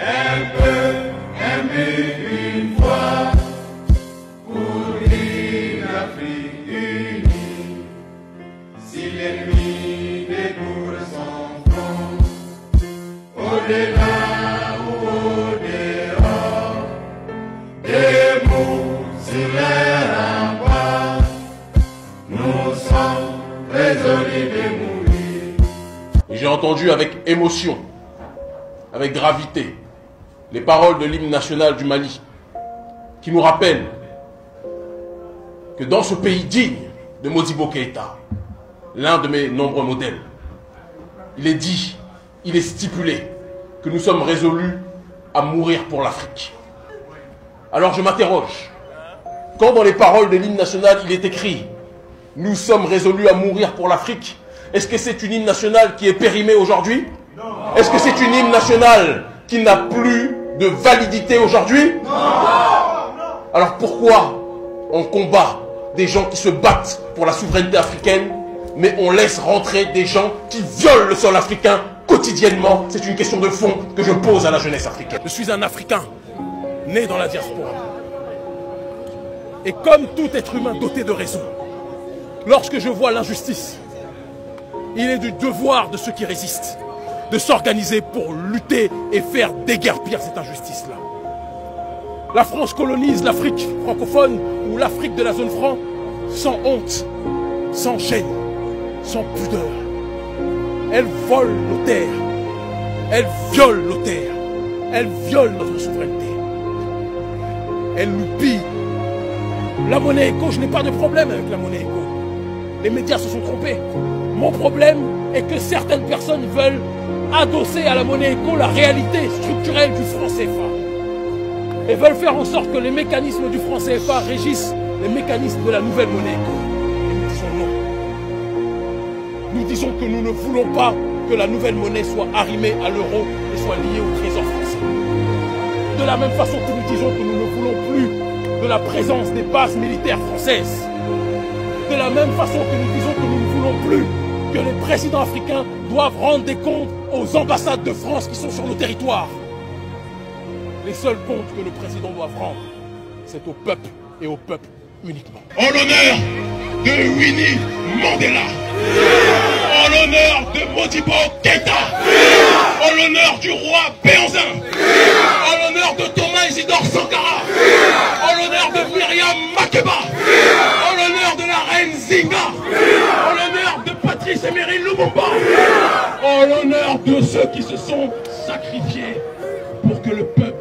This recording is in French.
Un peu, un but, une fois, pour une Afrique unie. Si l'ennemi découvre son front, au-delà ou au-dehors, des mots sur les remparts, nous sommes résolus de mourir. J'ai entendu avec émotion, avec gravité, les paroles de l'hymne national du Mali, qui nous rappellent que dans ce pays digne de Modibo Keïta, l'un de mes nombreux modèles, il est dit, il est stipulé que nous sommes résolus à mourir pour l'Afrique. Alors je m'interroge, quand dans les paroles de l'hymne national il est écrit « Nous sommes résolus à mourir pour l'Afrique », est-ce que c'est une hymne nationale qui est périmée aujourd'hui? Est-ce que c'est une hymne nationale qui n'a plus de validité aujourd'hui? Alors pourquoi on combat des gens qui se battent pour la souveraineté africaine, mais on laisse rentrer des gens qui violent le sol africain quotidiennement? C'est une question de fond que je pose à la jeunesse africaine. Je suis un Africain, né dans la diaspora. Et comme tout être humain doté de raison, lorsque je vois l'injustice, il est du devoir de ceux qui résistent de s'organiser pour lutter et faire déguerpir cette injustice-là. La France colonise l'Afrique francophone ou l'Afrique de la zone franc sans honte, sans gêne, sans pudeur. Elle vole nos terres, elle viole nos terres, elle viole notre souveraineté. Elle nous pille. La monnaie éco, je n'ai pas de problème avec la monnaie éco. Les médias se sont trompés. Mon problème est que certaines personnes veulent adosser à la monnaie éco la réalité structurelle du franc CFA. Et veulent faire en sorte que les mécanismes du franc CFA régissent les mécanismes de la nouvelle monnaie éco. Et nous disons non. Nous disons que nous ne voulons pas que la nouvelle monnaie soit arrimée à l'euro et soit liée au trésor français. De la même façon que nous disons que nous ne voulons plus de la présence des bases militaires françaises. De la même façon que nous disons que nous ne voulons plus que les présidents africains doivent rendre des comptes aux ambassades de France qui sont sur nos territoires. Les seuls comptes que le président doit rendre, c'est au peuple et au peuple uniquement. En l'honneur de Winnie Mandela, en l'honneur de Modibo Keïta, en l'honneur du roi Béhanzin, en l'honneur de Thomas Isidore Sankara, en l'honneur de Myriam Makeba, en l'honneur de la reine Zinga, en l'honneur de Patrice Emery Lumumba, en l'honneur de ceux qui se sont sacrifiés pour que le peuple